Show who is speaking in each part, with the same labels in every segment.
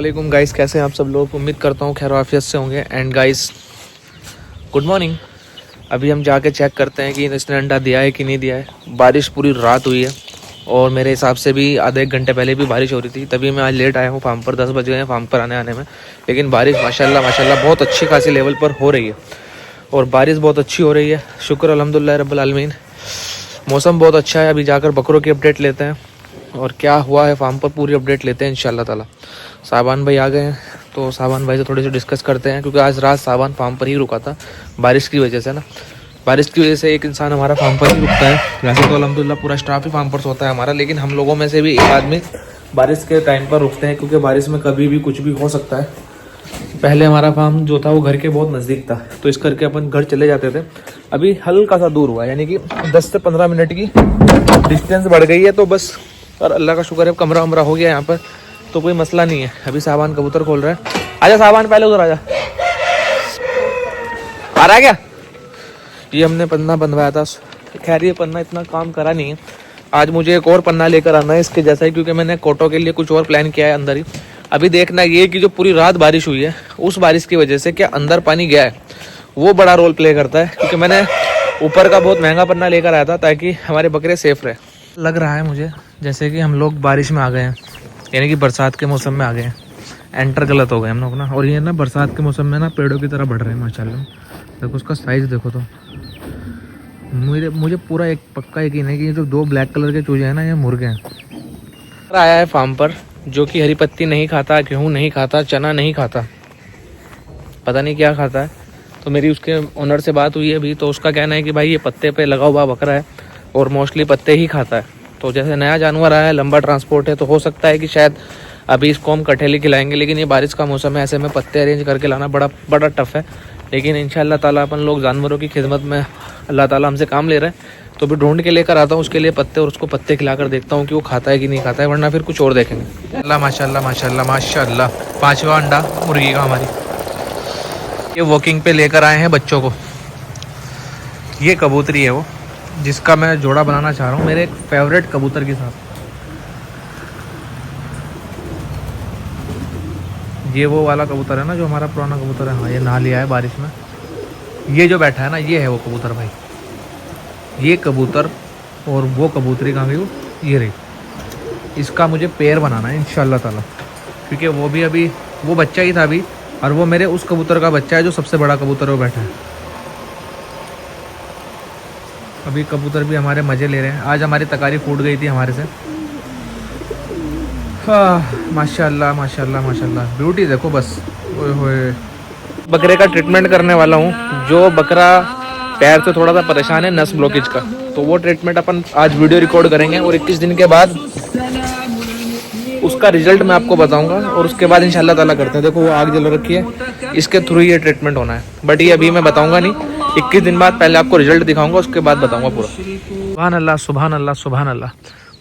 Speaker 1: वालेकुम गाइस, कैसे हैं आप सब लोग। उम्मीद करता हूँ खैर आफियत से होंगे। And guys good morning. अभी हम जाके चेक करते हैं कि इसने अंडा दिया है कि नहीं दिया है। बारिश पूरी रात हुई है और मेरे हिसाब से भी आधे एक घंटे पहले भी बारिश हो रही थी, तभी मैं आज लेट आया हूँ फार्म पर। 10 बज गए हैं फार्म पर आने में। लेकिन बारिश माशाल्लाह बहुत अच्छी खासी लेवल पर हो रही है और बारिश बहुत अच्छी हो रही है। शुक्र अल्हम्दुलिल्लाह रब्बिल आलमीन। मौसम बहुत अच्छा है। अभी जाकर बकरों की अपडेट लेते हैं और क्या हुआ है फार्म पर पूरी अपडेट लेते हैं इंशाल्लाह ताला। साबान भाई आ गए हैं तो साबान भाई से थोड़ी सी डिस्कस करते हैं, क्योंकि आज रात साबान फार्म पर ही रुका था बारिश की वजह से ना। बारिश की वजह से एक इंसान हमारा फार्म पर ही रुकता है। वैसे तो अल्हम्दुलिल्लाह पूरा स्टाफ ही फार्म पर सोता है हमारा, लेकिन हम लोगों में से भी एक आदमी बारिश के टाइम पर रुकते हैं, क्योंकि बारिश में कभी भी कुछ भी हो सकता है। पहले हमारा फार्म जो था वो घर के बहुत नज़दीक था, तो इस करके अपन घर चले जाते थे। अभी हल्का सा दूर हुआ, यानी कि 10 से 15 मिनट की डिस्टेंस बढ़ गई है। तो बस और अल्लाह का शुक्र है कमरा वमरा हो गया यहाँ पर, तो कोई मसला नहीं है। अभी साबान कबूतर खोल रहा है। आजा साबान, पहले उधर आजा। आ रहा है क्या? ये हमने पन्ना बनवाया था। खैर ये पन्ना इतना काम करा नहीं है। आज मुझे एक और पन्ना लेकर आना है इसके जैसा ही, क्योंकि मैंने कोटो के लिए कुछ और प्लान किया है अंदर ही। अभी देखना ये कि जो पूरी रात बारिश हुई है, उस बारिश की वजह से क्या अंदर पानी गया है, वो बड़ा रोल प्ले करता है। क्योंकि मैंने ऊपर का बहुत महंगा पन्ना लेकर आया था ताकि हमारे बकरे सेफ रहे। लग रहा है मुझे जैसे कि हम लोग बारिश में आ गए हैं, यानी कि बरसात के मौसम में आ गए हैं। एंटर गलत हो गए हम लोग ना। और ये ना बरसात के मौसम में ना पेड़ों की तरह बढ़ रहे हैं माशाल्लाह। देखो उसका साइज़ देखो। तो मुझे पूरा एक पक्का यकीन है कि ये जो 2 ब्लैक कलर के चूजे हैं ना, ये मुर्गे हैं। आया है फार्म पर जो कि हरी पत्ती नहीं खाता, गेहूँ नहीं खाता, चना नहीं खाता, पता नहीं क्या खाता है। तो मेरी उसके ओनर से बात हुई है अभी, तो उसका कहना है कि भाई ये पत्ते पे लगा हुआ बकरा है और मोस्टली पत्ते ही खाता है। तो जैसे नया जानवर आया है, लंबा ट्रांसपोर्ट है, तो हो सकता है कि शायद अभी इसको हम कठेली खिलाएंगे। लेकिन ये बारिश का मौसम है, ऐसे में पत्ते अरेंज करके लाना बड़ा टफ है। लेकिन इंशाल्लाह ताला अपन लोग जानवरों की खिदमत में अल्लाह ताला हमसे काम ले रहे हैं, तो भी ढूंढ के लेकर आता हूँ उसके लिए पत्ते, और उसको पत्ते खिलाकर देखता हूँ कि वो खाता है कि नहीं खाता है, वरना फिर कुछ और देखेंगे। अल्लाह माशाल्लाह माशाल्लाह माशाल्लाह। 5वां अंडा मुर्गी का हमारी। ये वॉकिंग पे लेकर आए हैं बच्चों को। ये कबूतरी है वो जिसका मैं जोड़ा बनाना चाह रहा हूँ, मेरे एक फेवरेट कबूतर के साथ। ये वो वाला कबूतर है ना जो हमारा पुराना कबूतर है। हाँ, ये नहा लिया है बारिश में। ये जो बैठा है ना, ये है वो कबूतर भाई। ये कबूतर और वो कबूतरी कहाँ गई वो, ये रही। इसका मुझे पेयर बनाना है इंशाल्लाह ताला, क्योंकि वो भी अभी वो बच्चा ही था अभी, और वो मेरे उस कबूतर का बच्चा है जो सबसे बड़ा कबूतर है, वो बैठा है। अभी कबूतर भी हमारे मज़े ले रहे हैं। आज हमारी तकारी फूट गई थी हमारे से। हाँ माशाल्लाह माशाल्लाह माशाल्लाह, ब्यूटी देखो बस। ओए होए। बकरे का ट्रीटमेंट करने वाला हूँ। जो बकरा पैर से थोड़ा सा परेशान है नस ब्लॉकेज का, तो वो ट्रीटमेंट अपन आज वीडियो रिकॉर्ड करेंगे और 21 दिन के बाद उसका रिजल्ट मैं आपको बताऊंगा। और उसके बाद इंशाल्लाह ताला करते हैं। देखो वो आग जल रखी है, इसके थ्रू ये ट्रीटमेंट होना है, बट ये अभी मैं बताऊंगा नहीं। 21 दिन बाद पहले आपको रिजल्ट दिखाऊंगा, उसके बाद बताऊंगा पूरा। सुभान अल्लाह सुभान अल्लाह सुभान अल्लाह।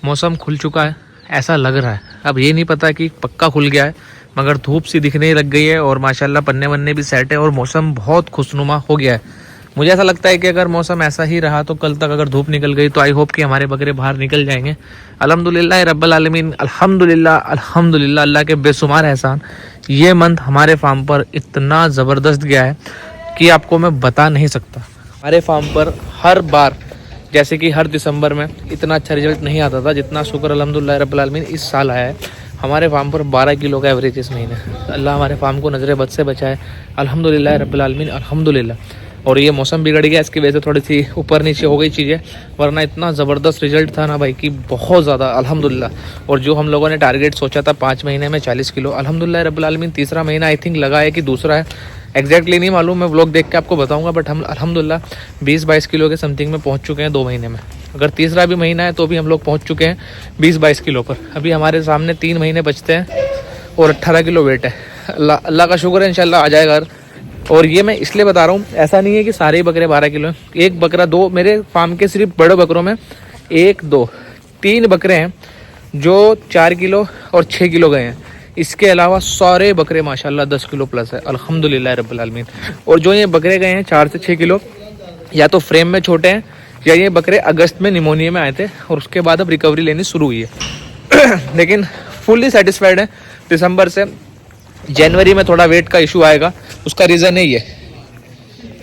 Speaker 1: मौसम खुल चुका है ऐसा लग रहा है। अब ये नहीं पता कि पक्का खुल गया है, मगर धूप सी दिखने लग गई है और माशाल्लाह पन्ने वन्ने भी सेट है और मौसम बहुत खुशनुमा हो गया है। मुझे ऐसा लगता है कि अगर मौसम ऐसा ही रहा तो कल तक अगर धूप निकल गई तो आई होप कि हमारे बकरे बाहर निकल जाएंगे। अल्हम्दुलिल्लाह रब्बिल आलमीन, अल्हम्दुलिल्लाह अल्हम्दुलिल्लाह, अल्लाह के बेशुमार एहसान। ये मंथ हमारे फार्म पर इतना ज़बरदस्त गया है कि आपको मैं बता नहीं सकता। हमारे फार्म पर हर बार जैसे कि हर दिसंबर में इतना अच्छा रिजल्ट नहीं आता था जितना शुक्र अल्हम्दुलिल्लाह रब्बिल आलमीन इस साल आया है। हमारे फार्म पर 12 किलो का एवरेज इस महीने। अल्लाह हमारे फार्म को नज़र बद से बचाए अल्हम्दुलिल्लाह रब्बिल आलमीन, अल्हम्दुलिल्लाह। और ये मौसम बिगड़ गया, इसकी वजह से थोड़ी सी ऊपर नीचे हो गई चीज़ें, वरना इतना ज़बरदस्त रिजल्ट था ना भाई कि बहुत ज़्यादा अल्हम्दुलिल्लाह। और जो हम लोगों ने टारगेट सोचा था 5 महीने में 40 किलो, अल्हम्दुलिल्लाह रब्बिल आलमीन तीसरा महीना आई थिंक लगा है कि दूसरा है, एग्जैक्टली नहीं मालूम, मैं व्लॉग देख के आपको बताऊंगा। बट हम अल्हम्दुलिल्लाह 20-22 किलो के समथिंग में पहुंच चुके हैं 2 महीने में। अगर तीसरा भी महीना है तो भी हम लोग पहुंच चुके हैं 20-22 किलो पर। अभी हमारे सामने 3 महीने बचते हैं और 18 किलो वेट है। अल्लाह का शुक्र है इंशाल्लाह आ जाएगा। और ये मैं इसलिए बता रहा हूँ, ऐसा नहीं है कि सारे ही बकरे 12 किलो हैं। एक बकरा 2 मेरे फार्म के सिर्फ बड़े बकरों में 1 2 3 बकरे हैं जो 4 किलो और 6 किलो गए हैं। इसके अलावा सारे बकरे माशाल्लाह 10 किलो प्लस है अल्हम्दुलिल्लाह रब्बिल आलमीन। और जो ये बकरे गए हैं 4 से 6 किलो, या तो फ्रेम में छोटे हैं या ये बकरे अगस्त में निमोनिया में आए थे और उसके बाद अब रिकवरी लेनी शुरू हुई है। लेकिन फुल्ली सेटिस्फाइड है दिसंबर से। जनवरी में थोड़ा वेट का इशू आएगा, उसका रीज़न है ये,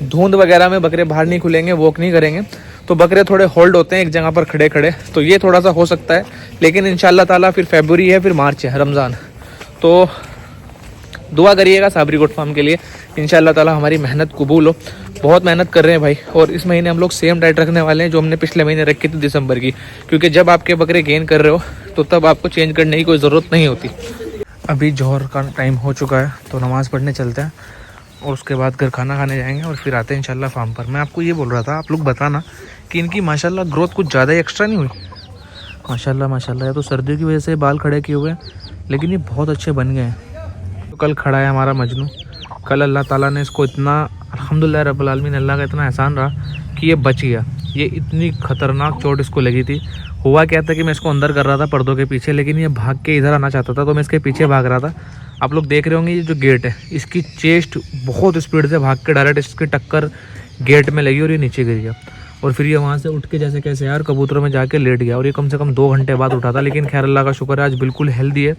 Speaker 1: धुंध वगैरह में बकरे बाहर नहीं खुलेंगे, वॉक नहीं करेंगे, तो बकरे थोड़े होल्ड होते हैं एक जगह पर खड़े खड़े, तो ये थोड़ा सा हो सकता है। लेकिन इंशाल्लाह ताला फिर फरवरी है, फिर मार्च है, रमज़ान, तो दुआ करिएगा साबरी गोट फार्म के लिए, इंशाल्लाह ताला हमारी मेहनत कबूल हो। बहुत मेहनत कर रहे हैं भाई, और इस महीने हम लोग सेम डाइट रखने वाले हैं जो हमने पिछले महीने रखी थी दिसंबर की, क्योंकि जब आपके बकरे गेन कर रहे हो तो तब आपको चेंज करने की कोई ज़रूरत नहीं होती। अभी जोहर का टाइम हो चुका है, तो नमाज़ पढ़ने चलते हैं और उसके बाद घर खाना खाने जाएंगे और फिर आते हैं इंशाल्लाह फार्म पर। मैं आपको ये बोल रहा था, आप लोग बताना कि इनकी माशाल्लाह ग्रोथ कुछ ज़्यादा ही एक्स्ट्रा नहीं हुई? माशाल्लाह माशाल्लाह, या तो सर्दियों की वजह से बाल खड़े किए हुए हैं, लेकिन ये बहुत अच्छे बन गए हैं। तो कल खड़ा है हमारा मजनू, कल अल्लाह ताला ने इसको इतना, अल्हम्दुलिल्लाह रब्बुल आलमीन, अल्लाह का इतना एहसान रहा कि ये बच गया। ये इतनी ख़तरनाक चोट इसको लगी थी। हुआ क्या था कि मैं इसको अंदर कर रहा था पर्दों के पीछे, लेकिन ये भाग के इधर आना चाहता था, तो मैं इसके पीछे भाग रहा था। आप लोग देख रहे होंगे ये जो गेट है, इसकी चेस्ट बहुत स्पीड से भाग के डायरेक्ट इसकी टक्कर गेट में लगी और ये नीचे गिर गया। और फिर ये वहाँ से उठ के जैसे कैसे यार कबूतरों में जाके लेट गया, और ये कम से कम 2 घंटे बाद उठा था। लेकिन खैर अल्लाह का शुक्र है आज बिल्कुल हेल्दी है,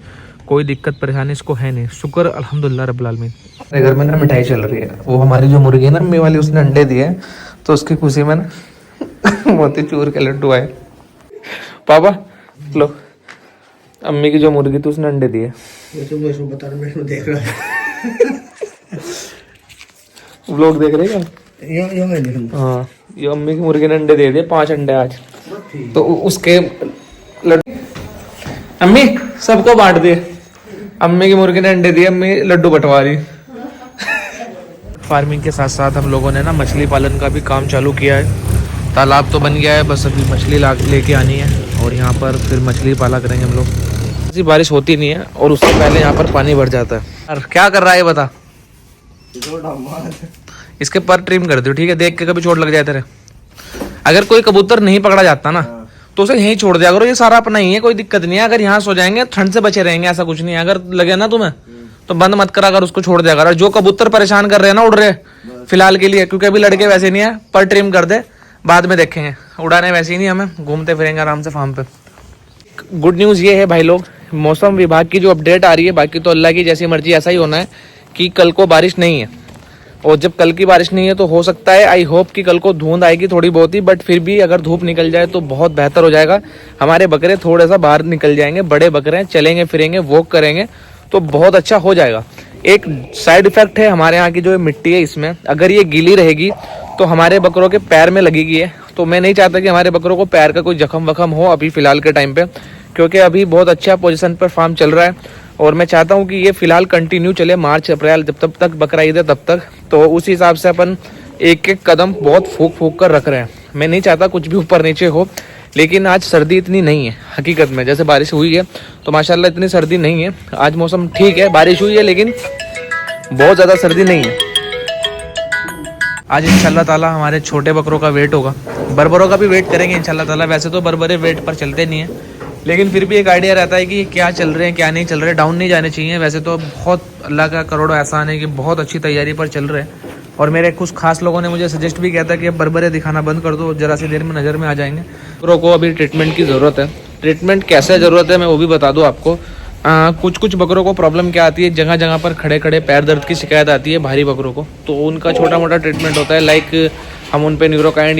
Speaker 1: कोई दिक्कत परेशानी इसको है नहीं, शुक्र अल्हम्दुलिल्लाह रब्बिल आलमीन। मेरे घर में ना मिठाई चल रही है, वो हमारी जो मुर्गी है ना अम्मी वाली, उसने अंडे दिए, तो उसकी खुशी में ना मोतीचूर के लड्डू आए। पापा लो, अम्मी की जो मुर्गी थी उसने अंडे दिए। देख रहा है व्लॉग देख रहे हैं? हाँ, ये अम्मी की मुर्गी ने अंडे दे दिए, 5 अंडे आज, तो उसके लड्डू अम्मी सबको बांट दिए। अम्मी की मुर्गी ने अंडे दिए, अम्मी लड्डू बंटवा रही। फार्मिंग के साथ साथ हम लोगों ने ना मछली पालन का भी काम चालू किया है। तालाब तो बन गया है, बस अभी मछली लेके आनी है और यहाँ पर फिर मछली पाला करेंगे हम लोग। ऐसी बारिश होती नहीं है और उससे पहले यहाँ पर पानी भर जाता है। और क्या कर रहा है बता? इसके पर ट्रिम कर दो, ठीक है? देख के कभी चोट लग जाए तेरे। अगर कोई कबूतर नहीं पकड़ा जाता ना तो उसे यहीं छोड़ दिया करो, ये सारा अपना ही है, कोई दिक्कत नहीं है। अगर यहाँ सो जाएंगे ठंड से बचे रहेंगे, ऐसा कुछ नहीं है। अगर लगे ना तुम्हें तो बंद मत करा कर, उसको छोड़ दिया कर। जो कबूतर परेशान कर रहे हैं ना उड़ रहे फिलहाल के लिए, क्योंकि अभी लड़के वैसे नहीं है, पर ट्रिम कर दे, बाद में देखेंगे। उड़ाने वैसे ही नहीं, हमें घूमते फिरेंगे आराम से फार्म पे। गुड न्यूज़ ये है भाई लोग, मौसम विभाग की जो अपडेट आ रही है, बाकी तो अल्लाह की जैसी मर्जी ऐसा ही होना है, कि कल को बारिश नहीं है। और जब कल की बारिश नहीं है तो हो सकता है, आई होप कि कल को धुंध आएगी थोड़ी बहुत ही, बट फिर भी अगर धूप निकल जाए तो बहुत बेहतर हो जाएगा। हमारे बकरे थोड़ा सा बाहर निकल जाएंगे, बड़े बकरे हैं, चलेंगे फिरेंगे, वॉक करेंगे, तो बहुत अच्छा हो जाएगा। एक साइड इफेक्ट है हमारे यहाँ की जो मिट्टी है, इसमें अगर ये गीली रहेगी तो हमारे बकरों के पैर में लगेगी है। तो मैं नहीं चाहता कि हमारे बकरों को पैर का कोई जख्म वखम हो अभी फ़िलहाल के टाइम पे, क्योंकि अभी बहुत अच्छा पोजीशन पर फार्म चल रहा है और मैं चाहता हूँ कि ये फिलहाल कंटिन्यू चले, मार्च अप्रैल जब तब तक बकरा ईद है तब तक। तो उस हिसाब से अपन एक एक कदम बहुत फूक फूक कर रख रहे हैं। मैं नहीं चाहता कुछ भी ऊपर नीचे हो, लेकिन आज सर्दी इतनी नहीं है हकीकत में। जैसे बारिश हुई है तो माशाल्लाह इतनी सर्दी नहीं है, आज मौसम ठीक है, बारिश हुई है लेकिन बहुत ज़्यादा सर्दी नहीं है। आज इंशाल्लाह ताला हमारे छोटे बकरों का वेट होगा, बरबरों का भी वेट करेंगे इंशाल्लाह ताला। वैसे तो बरबरे वेट पर चलते नहीं है, लेकिन फिर भी एक आइडिया रहता है कि क्या चल रहे हैं क्या नहीं चल रहे, डाउन नहीं जाने चाहिए। वैसे तो बहुत अल्लाह का करोड़ों एहसान है कि बहुत अच्छी तैयारी पर चल रहे हैं। और मेरे कुछ खास लोगों ने मुझे सजेस्ट भी किया था कि अब बरबरे दिखाना बंद कर दो, जरा सी देर में नज़र में आ जाएंगे। बकरों को अभी ट्रीटमेंट की ज़रूरत है। ट्रीटमेंट कैसे ज़रूरत है मैं वो भी बता दूँ आपको। कुछ बकरों को प्रॉब्लम क्या आती है, जगह जगह पर खड़े खड़े पैर दर्द की शिकायत आती है भारी बकरों को, तो उनका छोटा मोटा ट्रीटमेंट होता है। लाइक हम उन पर न्यूरोकाइंड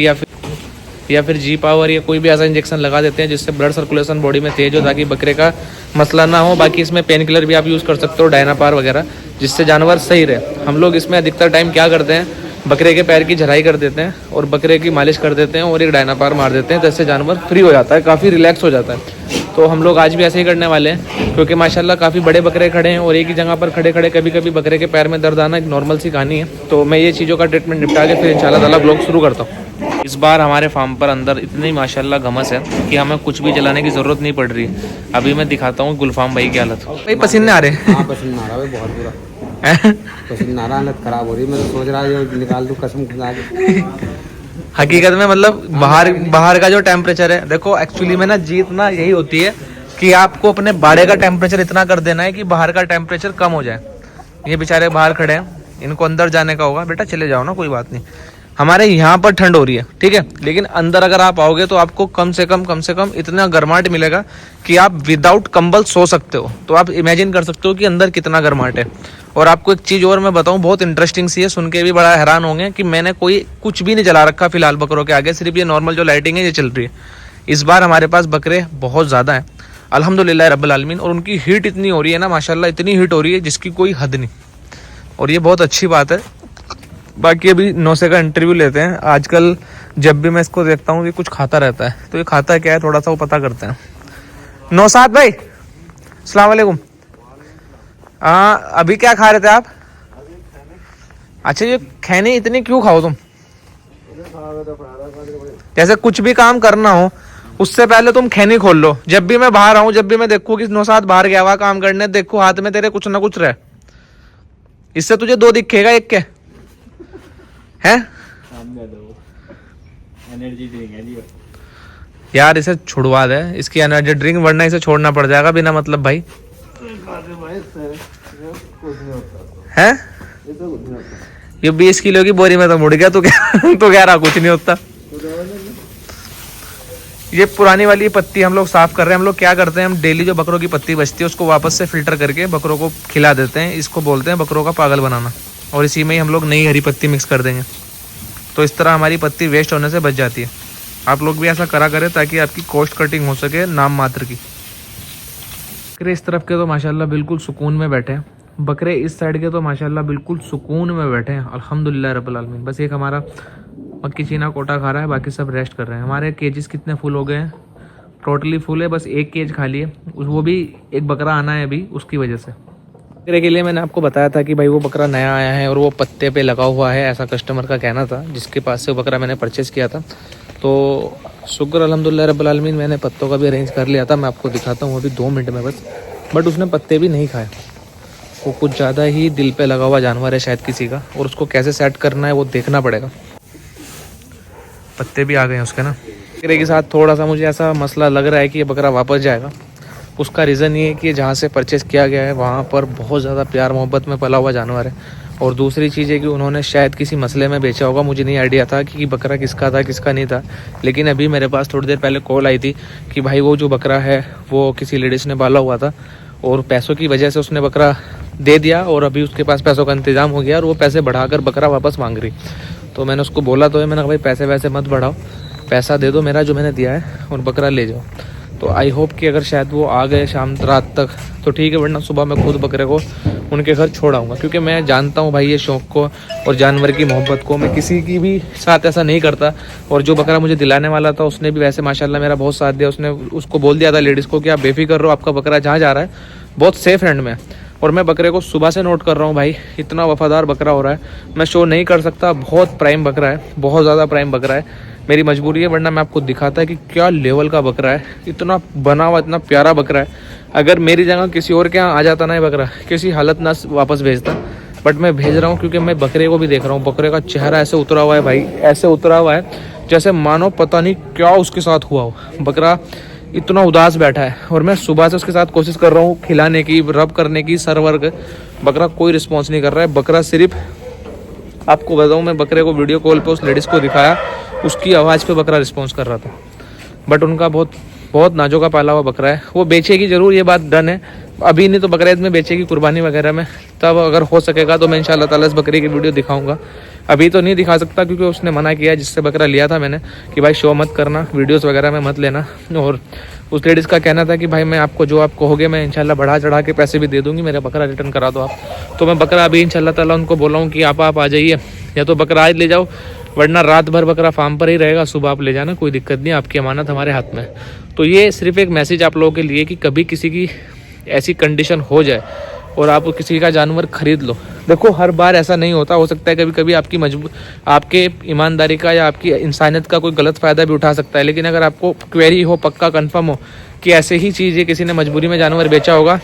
Speaker 1: या फिर जी पावर या कोई भी ऐसा इंजेक्शन लगा देते हैं जिससे ब्लड सर्कुलेशन बॉडी में तेज हो, ताकि बकरे का मसला ना हो। बाकी इसमें पेन किलर भी आप यूज़ कर सकते हो, डायनापार वगैरह, जिससे जानवर सही रहे। हम लोग इसमें अधिकतर टाइम क्या करते हैं, बकरे के पैर की झराई कर देते हैं और बकरे की मालिश कर देते हैं और एक डायनापार मार देते हैं, तो इससे जानवर फ्री हो जाता है, काफ़ी रिलैक्स हो जाता है। तो हम लोग आज भी ऐसे ही करने वाले हैं, क्योंकि माशाल्लाह काफ़ी बड़े बकरे खड़े हैं और एक ही जगह पर खड़े खड़े कभी कभी बकरे के पैर में दर्द आना एक नॉर्मल सी कहानी है। तो मैं ये चीज़ों का ट्रीटमेंट निपटा के फिर इंशाल्लाह ताला ब्लॉग शुरू करता हूँ। इस बार हमारे फार्म पर अंदर इतनी माशाल्लाह घमस है कि हमें कुछ भी जलाने की ज़रूरत नहीं पड़ रही है। अभी मैं दिखाता हूँ गुलफाम भाई की हालत। भाई पसीने आ रहे हैं?
Speaker 2: हाँ पसीना आ रहा है बहुत बुरा, पसीना आ रहा, हालत खराब हो रही है। मैं तो सोच रहा हूँ निकाल दूँ कसम खुदा के।
Speaker 1: हकीकत में मतलब बाहर का जो टेम्परेचर है, देखो एक्चुअली में ना जीतना यही होती है कि आपको अपने बाड़े का टेम्परेचर इतना कर देना है कि बाहर का टेम्परेचर कम हो जाए। ये बेचारे बाहर खड़े हैं, इनको अंदर जाने का होगा। बेटा चले जाओ ना, कोई बात नहीं। हमारे यहाँ पर ठंड हो रही है, ठीक है, लेकिन अंदर अगर आप आओगे तो आपको कम से कम इतना गर्माहट मिलेगा कि आप विदाउट कंबल सो सकते हो। तो आप इमेजिन कर सकते हो कि अंदर कितना गर्माहट है। और आपको एक चीज़ और मैं बताऊं, बहुत इंटरेस्टिंग सी है, सुन के भी बड़ा हैरान होंगे कि मैंने कोई कुछ भी नहीं जला रखा फिलहाल बकरों के आगे, सिर्फ ये नॉर्मल जो लाइटिंग है ये चल रही है। इस बार हमारे पास बकरे बहुत ज़्यादा हैं अल्हम्दुलिल्लाह रब्बिल आलमीन, और उनकी हीट इतनी हो रही है ना माशाल्लाह, इतनी हीट हो रही है जिसकी कोई हद नहीं, और ये बहुत अच्छी बात है। बाकी अभी नौसे का इंटरव्यू लेते हैं। आजकल जब भी मैं इसको देखता हूँ ये कुछ खाता रहता है, तो ये खाता क्या है थोड़ा सा वो पता करते हैं। नौसाद भाई अस्सलाम वालेकुम। अभी क्या खा रहे थे आप? अच्छा, ये खैनी इतनी क्यों खाओ तुम? जैसे कुछ भी काम करना हो उससे पहले तुम खैनी खोल लो। जब भी मैं बाहर आऊं, जब भी मैं देखूं कि नौसाद बाहर गया हुआ काम करने, देखो हाथ में तेरे कुछ ना कुछ रहे, इससे तुझे दो दिखेगा एक के है।
Speaker 2: एनर्जी ड्रिंक है जी
Speaker 1: यार इसे छुड़वा दे इसकी एनर्जी ड्रिंक, वरना इसे छोड़ना पड़ जाएगा बिना मतलब भाई है। ये 20 किलो की बोरी में तो मुड़ गया, तो कह रहा कुछ नहीं होता। ये पुरानी वाली पत्ती हम लोग साफ कर रहे हैं। हम लोग क्या करते हैं, हम डेली जो बकरों की पत्ती बचती है उसको वापस से फिल्टर करके बकरों को खिला देते हैं। इसको बोलते हैं बकरों का पागल बनाना, और इसी में ही हम लोग नई हरी पत्ती मिक्स कर देंगे, तो इस तरह हमारी पत्ती वेस्ट होने से बच जाती है। आप लोग भी ऐसा करा करें ताकि आपकी कॉस्ट कटिंग हो सके नाम मात्र की। बकरे इस तरफ के तो माशाल्लाह बिल्कुल सुकून में बैठे हैं, बकरे इस साइड के तो माशाल्लाह बिल्कुल सुकून में बैठे हैं अल्हम्दुलिल्लाह रब्बिल आलमीन। बस एक हमारा मक्की चीना कोटा खा रहा है, बाकी सब रेस्ट कर रहे हैं। हमारे केजेस कितने फुल हो गए हैं? टोटली फुल है, बस एक केज खाली है, वो भी एक बकरा आना है अभी, उसकी वजह से। बकरे के लिए मैंने आपको बताया था कि भाई वो बकरा नया आया है और वो पत्ते पे लगा हुआ है, ऐसा कस्टमर का कहना था जिसके पास से वो बकरा मैंने परचेज़ किया था। तो शुक्र अल्हम्दुलिल्लाह रब्बिल आलमीन, मैंने पत्तों का भी अरेंज कर लिया था। मैं आपको दिखाता हूँ अभी 2 मिनट में बस। बट उसने पत्ते भी नहीं खाए, वो कुछ ज़्यादा ही दिल पे लगा हुआ जानवर है शायद किसी का, और उसको कैसे सेट करना है वो देखना पड़ेगा। पत्ते भी आ गए हैं उसके ना। बकरे के साथ थोड़ा सा मुझे ऐसा मसला लग रहा है कि ये बकरा वापस जाएगा। उसका रीज़न ये है कि जहाँ से परचेज़ किया गया है वहाँ पर बहुत ज़्यादा प्यार मोहब्बत में पला हुआ जानवर है, और दूसरी चीज़ है कि उन्होंने शायद किसी मसले में बेचा होगा। मुझे नहीं आइडिया था कि बकरा किसका था किसका नहीं था, लेकिन अभी मेरे पास थोड़ी देर पहले कॉल आई थी कि भाई वो जो बकरा है वो किसी लेडीज़ ने पाला हुआ था, और पैसों की वजह से उसने बकरा दे दिया, और अभी उसके पास पैसों का इंतज़ाम हो गया और वो पैसे बढ़ाकर बकरा वापस मांग रही। तो मैंने उसको बोला तो है, मैंने कहा भाई पैसे वैसे मत बढ़ाओ, पैसा दे दो मेरा जो मैंने दिया है और बकरा ले जाओ। तो आई होप कि अगर शायद वो आ गए शाम रात तक तो ठीक है, वरना सुबह मैं खुद बकरे को उनके घर छोड़ आऊँगा, क्योंकि मैं जानता हूँ भाई ये शौक़ को और जानवर की मोहब्बत को मैं किसी की भी साथ ऐसा नहीं करता। और जो बकरा मुझे दिलाने वाला था उसने भी वैसे माशाल्लाह मेरा बहुत साथ दिया। उसने उसको बोल दिया था लेडीज़ को कि आप बेफिक्र रहो, आपका बकरा जहाँ जा रहा है बहुत सेफ हैंड में। और मैं बकरे को सुबह से नोट कर रहा हूँ भाई, इतना वफादार बकरा हो रहा है, मैं शो नहीं कर सकता। बहुत प्राइम बकरा है, बहुत ज़्यादा प्राइम बकरा है, मेरी मजबूरी है, वरना मैं आपको दिखाता है कि क्या लेवल का बकरा है। इतना बना हुआ, इतना प्यारा बकरा है। अगर मेरी जगह किसी और के यहाँ आ जाता ना ये बकरा, किसी हालत ना वापस भेजता, बट मैं भेज रहा हूँ क्योंकि मैं बकरे को भी देख रहा हूँ। बकरे का चेहरा ऐसे उतरा हुआ है भाई, ऐसे उतरा हुआ है जैसे मानो पता नहीं क्या उसके साथ हुआ हो। बकरा इतना उदास बैठा है, और मैं सुबह से उसके साथ कोशिश कर रहा हूँ खिलाने की, रब करने की, सर वर्ग। बकरा कोई रिस्पॉन्स नहीं कर रहा है। बकरा सिर्फ आपको बताऊँ, मैं बकरे को वीडियो कॉल पे उस लेडीज़ को दिखाया, उसकी आवाज़ पे बकरा रिस्पॉन्स कर रहा था। बट उनका बहुत नाजों का पाला हुआ बकरा है। वो बेचेगी ज़रूर, ये बात डन है, अभी नहीं तो बकरा ईद में बेचेगी, कुर्बानी वगैरह में, तब अगर हो सकेगा तो मैं इंशाल्लाह ताला इस बकरी की वीडियो दिखाऊंगा। अभी तो नहीं दिखा सकता क्योंकि उसने मना किया है, जिससे बकरा लिया था मैंने, कि भाई शो मत करना, वीडियोस वगैरह में मत लेना। और उस लेडीज़ का कहना था कि भाई मैं आपको जो आप कहोगे मैं इंशाल्लाह बढ़ा चढ़ा के पैसे भी दे दूँगी, मेरा बकरा रिटर्न करा दो आप। तो मैं बकरा अभी इंशाल्लाह ताला उनको बोला हूँ कि आप आ जाइए, या तो बकरा आज ले जाओ, वरना रात भर बकरा फार्म पर ही रहेगा, सुबह आप ले जाना, कोई दिक्कत नहीं, आपकी अमानत हमारे हाथ में। तो ये सिर्फ एक मैसेज आप लोगों के लिए कि कभी किसी की ऐसी कंडीशन हो जाए और आप किसी का जानवर खरीद लो। देखो हर बार ऐसा नहीं होता, हो सकता है कभी कभी आपके ईमानदारी का या आपकी इंसानियत का कोई गलत फ़ायदा भी उठा सकता है, लेकिन अगर आपको क्वेरी हो, पक्का कंफर्म हो कि ऐसे ही चीज़ है, किसी ने मजबूरी में जानवर बेचा होगा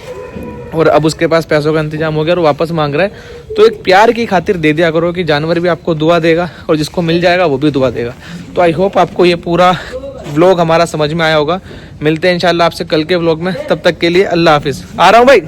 Speaker 1: और अब उसके पास पैसों का इंतजाम हो गया और वापस मांग रहा है, तो एक प्यार की खातिर दे दिया करो कि जानवर भी आपको दुआ देगा और जिसको मिल जाएगा वो भी दुआ देगा। तो आई होप आपको ये पूरा व्लॉग हमारा समझ में आया होगा। मिलते हैं इंशाल्लाह आपसे कल के व्लॉग में, तब तक के लिए अल्लाह हाफिज़। आ रहा हूँ भाई।